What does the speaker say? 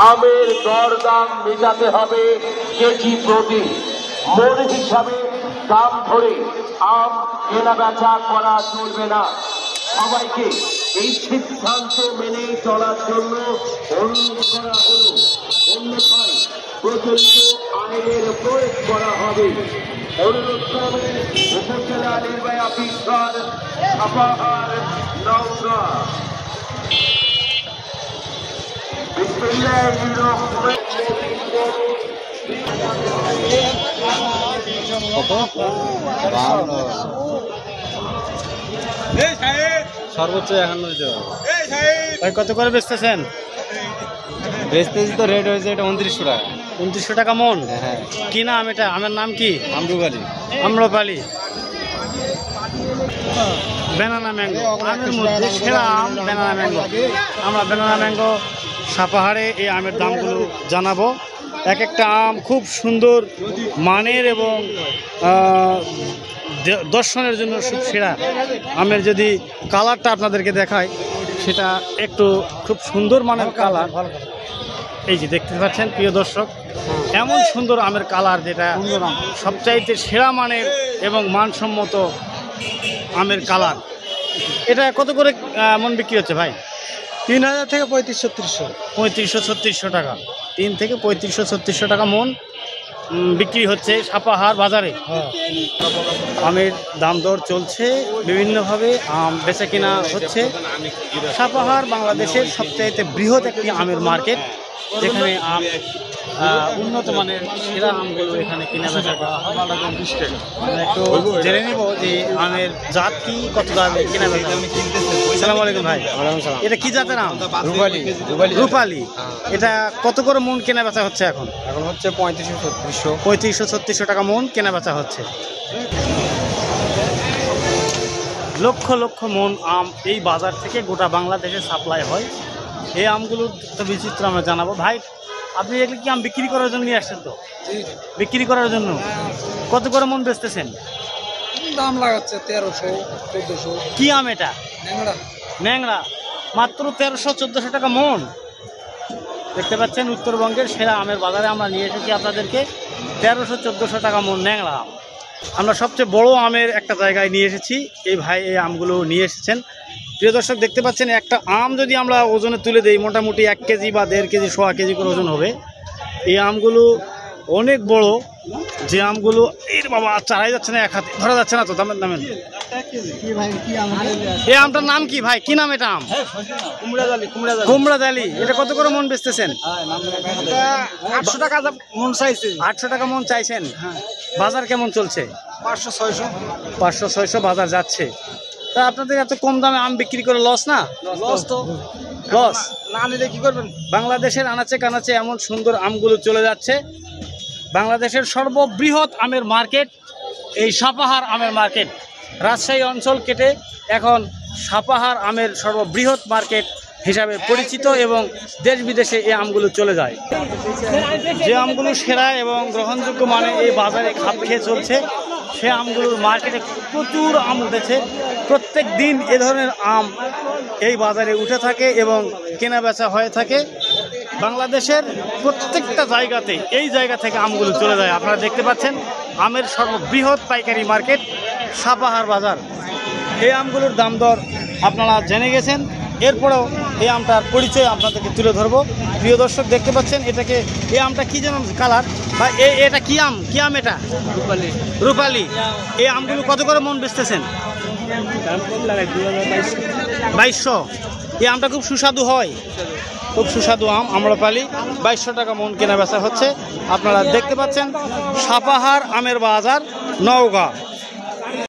আমের দরদাম মেটাতে হবে কেজি প্রতি। মন হিসাবে দাম ধরে আম কেনা বেচা করা চলবে না। সবাইকে এই সিদ্ধান্ত মেনে চলার জন্য অনুরোধ করা হল। অন্যথায় প্রচলিত আইনের প্রয়োগ করা হবে। অনুরোধ করবেন উপজেলা নির্বাহী অফিসার সাপাহার নওগাঁ। সর্বোচ্চ 51 ভাই কত করে বেচতেছেন? বেচতেছি তো রেট হয়েছে এটা 2900 টাকা। 2900 টাকা মন? হ্যাঁ। কি নাম এটা? আমের নাম কি? আম্রপালি। Amrapali, banana mango. আমের মধ্যে সেরা আম ব্যানানা ম্যাঙ্গো। আমরা ব্যানানা ম্যাঙ্গো সাপাহারে এই আমের দামগুলো জানাবো। এক একটা আম খুব সুন্দর মানের এবং দর্শনের জন্য সেরা। আমের যদি কালারটা আপনাদেরকে দেখায়, সেটা একটু খুব সুন্দর মানের কালার। এই যে দেখতে পাচ্ছেন প্রিয় দর্শক, এমন সুন্দর আমের কালার, যেটা সবচাইতে সেরা মানের এবং মানসম্মত আমের কালার। এটা কত করে মন বিক্রি হচ্ছে ভাই? 3000 থেকে 3500-3600। 3500-3600 টাকা। 3 থেকে 3500-3600 টাকা মন বিক্রি হচ্ছে সাপাহার বাজারে। আমের দাম দর চলছে বিভিন্নভাবে, আম বেচা কিনা হচ্ছে। সাপাহার বাংলাদেশের সবচাইতে বৃহৎ একটি আমের মার্কেট, যেখানে আম উন্নত মানের সেরা আমগুলো এখানে কিনা বেচা করা হয়। একটু জেনে নিব যে আমের জাত কি, কত দামে কিনা বেচা। আসসালামু আলাইকুম ভাই। এটা কি জাতের আম? রূপালি। রূপালি। এটা কত করে মন কেনা বেচা হচ্ছে এখন? এখন হচ্ছে 3500-3600। 3500-3600 টাকা মন কেনা বেচা হচ্ছে। লক্ষ লক্ষ মন আম এই বাজার থেকে গোটা বাংলাদেশে সাপ্লাই হয়। এই আমগুলোর তো বিচিত্র আমরা জানাবো। ভাই, আপনি এগুলো কি আম বিক্রি করার জন্য নিয়ে আসছেন? তো বিক্রি করার জন্য কত করে মন বেচতেছেন? দাম লাগাচ্ছে 1300-1400। কি আম এটা? ন্যাংরা। মাত্র 1300-1400 টাকা মন। দেখতে পাচ্ছেন উত্তরবঙ্গের সেরা আমের বাজারে আমরা নিয়ে এসেছি আপনাদেরকে। 1300-1400 টাকা মন ন্যাংরা আম। আমরা সবচেয়ে বড় আমের একটা জায়গায় নিয়ে এসেছি। এই ভাই এই আমগুলো নিয়ে এসেছেন। প্রিয় দর্শক দেখতে পাচ্ছেন, একটা আম যদি আমরা ওজনে তুলে দিই, মোটামুটি 1 কেজি বা 1.5 কেজি, 1.5 কেজি করে ওজন হবে। এই আমগুলো অনেক বড়। যে আমগুলো এর বাবা চারাই যাচ্ছে না, এক হাতে ধরা যাচ্ছে না তো। দামের নামেন এই আমটার নাম কি ভাই? কি নাম এটা আম? কুমড়াজালি। এটা কত করে মন বেচতেছেন? 800 টাকা মন চাইছে। 800 টাকা মন চাইছেন। বাজার কেমন চলছে? 500-600। 500-600 বাজার যাচ্ছে। তা আপনাদের এত কম দামে আম বিক্রি করে লস না? লস তো। লস না নিলে কি করবেন? বাংলাদেশের আনাচে কানাচে এমন সুন্দর আমগুলো চলে যাচ্ছে। বাংলাদেশের সর্ববৃহৎ আমের মার্কেট এই সাপাহার আমের মার্কেট। রাজশাহী অঞ্চল কেটে এখন সাপাহার আমের সর্ববৃহৎ মার্কেট হিসাবে পরিচিত এবং দেশ বিদেশে এই আমগুলো চলে যায়। যে আমগুলো সেরা এবং গ্রহণযোগ্য মানে এই বাজারে খাপ খেয়ে চলছে, সে আমগুলোর মার্কেটে প্রচুর আম উঠেছে। প্রত্যেক দিন এ ধরনের আম এই বাজারে উঠে থাকে এবং কেনা বেচা হয়ে থাকে। বাংলাদেশের প্রত্যেকটা জায়গাতে এই জায়গা থেকে আমগুলো চলে যায়। আপনারা দেখতে পাচ্ছেন আমের সর্ববৃহৎ পাইকারি মার্কেট সাপাহার বাজার। এই আমগুলোর দাম দর আপনারা জেনে গেছেন। এরপরেও এই আমটার পরিচয় আপনাদেরকে তুলে ধরবো। প্রিয় দর্শক দেখতে পাচ্ছেন এটাকে, এই আমটা কি যেন কালার বা এটা কি আম? কি আম এটা? রূপালি। রূপালি। এই আমগুলো কত করে মন বেচতেছেন? 2200। এই আমটা খুব সুস্বাদু হয়, খুব সুস্বাদু আম আম্রপালি। 2200 টাকা মন কেনা বেচা হচ্ছে। আপনারা দেখতে পাচ্ছেন সাপাহার আমের বাজার, নওগাঁ।